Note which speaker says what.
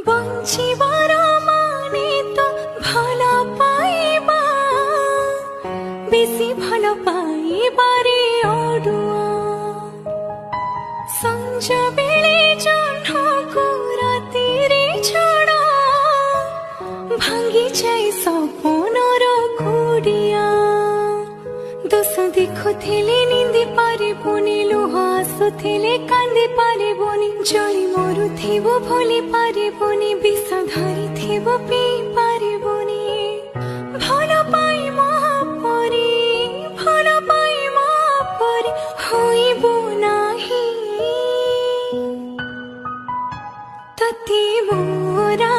Speaker 1: बंचिबार माने तो भला पाइबा बेसी भला पाइबारे अडुआ संज बेले जह्नको रातिरे छड़ा भांगी जाए सपनर कुड़िया दोष देखुथिले निंदी पारिबुनी लुह आसुथिले कांदी पारिबुनी जली मरुथिबो भूली पारिबुनी विष धरिथिबो पी पारिबुनी भल पाई महापरी होइबो नाही तती मोरा